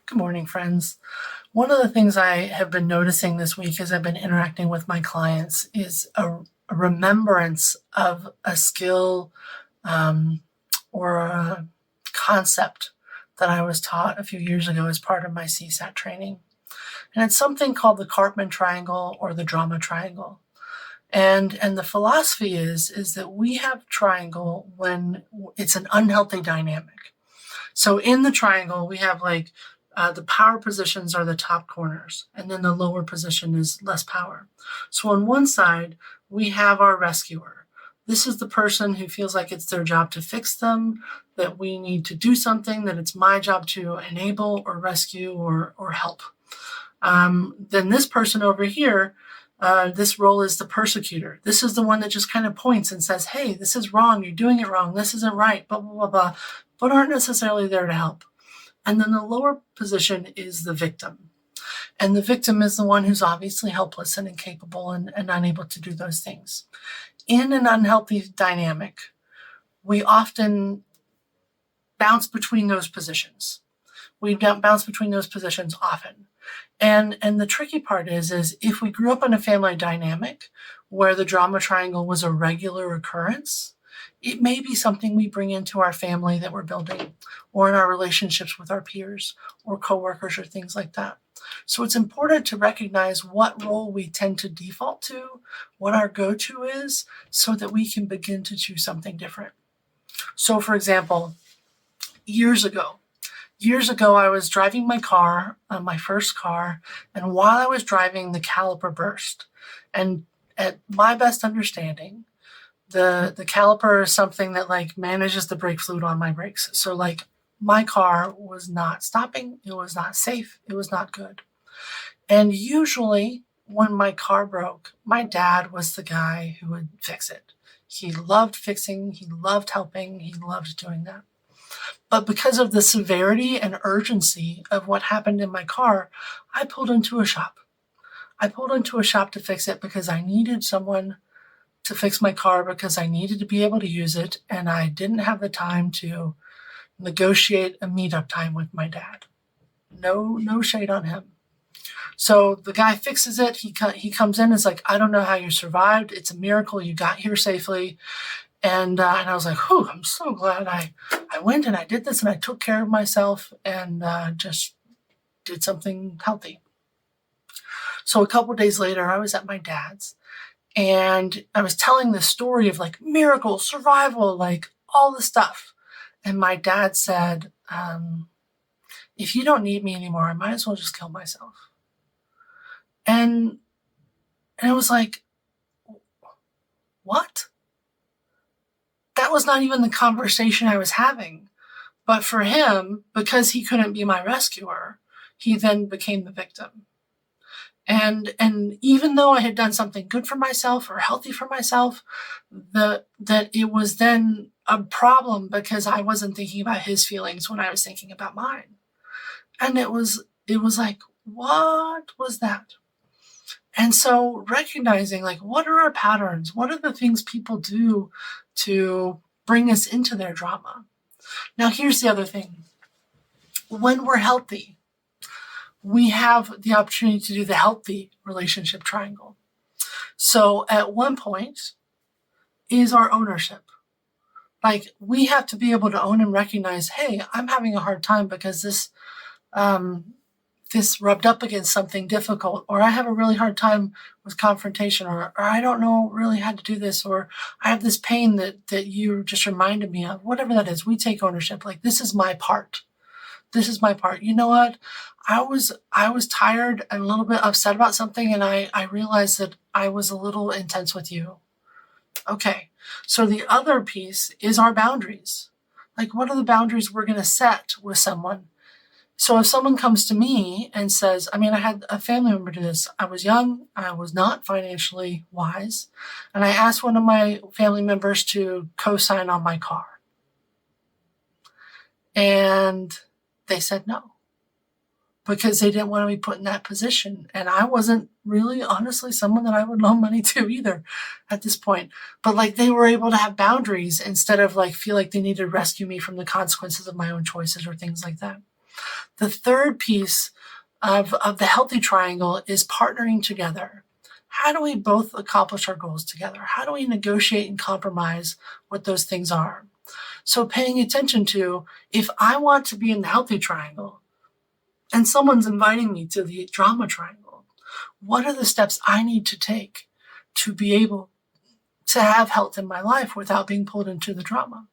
Good morning, friends. One of the things I have been noticing this week as I've been interacting with my clients is a remembrance of a skill or a concept that I was taught a few years ago as part of my CSAT training. And it's something called the Karpman triangle or the drama triangle. And the philosophy is that we have triangle when it's an unhealthy dynamic. So in the triangle, we have the power positions are the top corners, and then the lower position is less power. So on one side, we have our rescuer. This is the person who feels like it's their job to fix them, that we need to do something, that it's my job to enable or rescue or help. Then this person over here, this role is the persecutor. This is the one that just kind of points and says, hey, this is wrong, you're doing it wrong, this isn't right, blah, blah, blah, blah, but aren't necessarily there to help. And then the lower position is the victim. And the victim is the one who's obviously helpless and incapable and unable to do those things. In an unhealthy dynamic, we often bounce between those positions. We bounce between those positions often. And the tricky part is if we grew up in a family dynamic where the drama triangle was a regular occurrence, it may be something we bring into our family that we're building, or in our relationships with our peers or coworkers or things like that. So it's important to recognize what role we tend to default to, what our go-to is, so that we can begin to choose something different. So for example, years ago, I was driving my car, my first car, and while I was driving, the caliper burst. And at my best understanding, the caliper is something that manages the brake fluid on my brakes. So my car was not stopping. It was not safe. It was not good. And usually when my car broke, my dad was the guy who would fix it. He loved fixing. He loved helping. He loved doing that. But because of the severity and urgency of what happened in my car, I pulled into a shop. I pulled into a shop to fix it because I needed someone to fix my car, because I needed to be able to use it, and I didn't have the time to negotiate a meetup time with my dad. No shade on him. So the guy fixes it. He comes in and is like, I don't know how you survived. It's a miracle you got here safely. And I was like, whew, I'm so glad I went and I did this and I took care of myself and just did something healthy. So a couple of days later, I was at my dad's and I was telling the story of miracle, survival, all the stuff. And my dad said, if you don't need me anymore, I might as well just kill myself. And it was like, what? That was not even the conversation I was having. But for him, because he couldn't be my rescuer, he then became the victim. And even though I had done something good for myself or healthy for myself, that it was then a problem because I wasn't thinking about his feelings when I was thinking about mine. And it was like, what was that? And so recognizing what are our patterns? What are the things people do to bring us into their drama? Now, here's the other thing. When we're healthy, we have the opportunity to do the healthy relationship triangle. So at one point is our ownership. We have to be able to own and recognize, hey, I'm having a hard time because this rubbed up against something difficult, or I have a really hard time with confrontation, or I don't know really how to do this, or I have this pain that you just reminded me of, whatever that is. We take ownership. This is my part. This is my part. You know what? I was tired and a little bit upset about something, and I realized that I was a little intense with you. Okay. So the other piece is our boundaries. What are the boundaries we're going to set with someone? So if someone comes to me and says, I had a family member do this. I was young. I was not financially wise. And I asked one of my family members to co-sign on my car. And they said no, because they didn't want to be put in that position. And I wasn't really, honestly, someone that I would loan money to either at this point. But they were able to have boundaries instead of feel like they needed to rescue me from the consequences of my own choices or things like that. The third piece of the healthy triangle is partnering together. How do we both accomplish our goals together? How do we negotiate and compromise what those things are? So paying attention to, if I want to be in the healthy triangle and someone's inviting me to the drama triangle, what are the steps I need to take to be able to have health in my life without being pulled into the drama?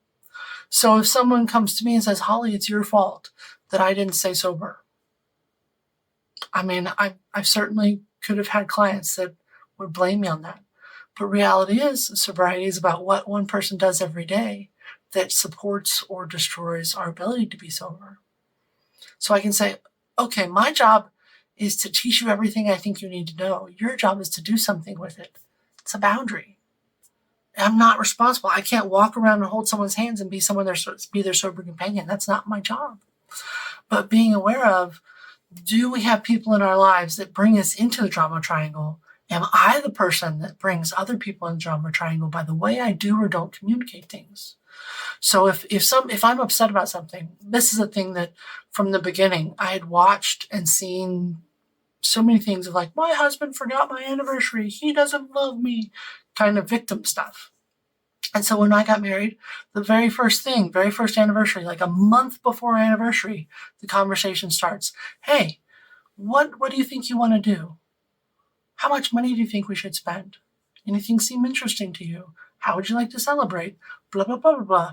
So if someone comes to me and says, Holly, it's your fault that I didn't stay sober. I mean, I certainly could have had clients that would blame me on that. But reality is, sobriety is about what one person does every day that supports or destroys our ability to be sober. So I can say, okay, my job is to teach you everything I think you need to know. Your job is to do something with it. It's a boundary. I'm not responsible. I can't walk around and hold someone's hands and be their sober companion. That's not my job. But being aware of, do we have people in our lives that bring us into the drama triangle? Am I the person that brings other people in the drama triangle by the way I do or don't communicate things? So if I'm upset about something, this is a thing that from the beginning I had watched and seen so many things of like, my husband forgot my anniversary, he doesn't love me, kind of victim stuff. And so when I got married, the very first anniversary, like a month before our anniversary, the conversation starts. Hey, what do you think you want to do? How much money do you think we should spend? Anything seem interesting to you? How would you like to celebrate? Blah, blah, blah, blah, blah.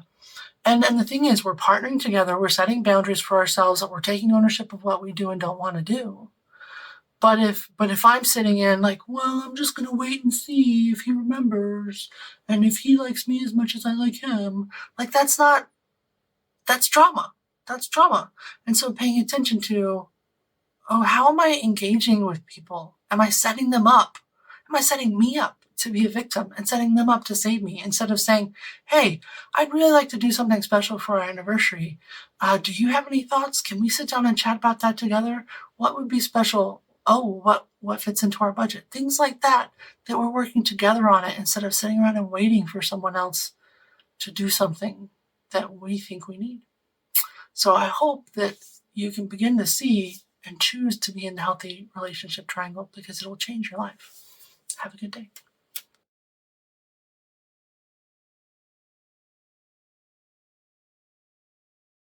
And the thing is, we're partnering together. We're setting boundaries for ourselves, that we're taking ownership of what we do and don't want to do. But if I'm sitting in like, well, I'm just going to wait and see if he remembers and if he likes me as much as I like him, like that's drama. That's drama. And so paying attention to, oh, how am I engaging with people? Am I setting them up? Am I setting me up to be a victim and setting them up to save me instead of saying, hey, I'd really like to do something special for our anniversary. Do you have any thoughts? Can we sit down and chat about that together? What would be special? Oh, what fits into our budget? Things like that we're working together on it instead of sitting around and waiting for someone else to do something that we think we need. So I hope that you can begin to see and choose to be in the healthy relationship triangle because it will change your life. Have a good day.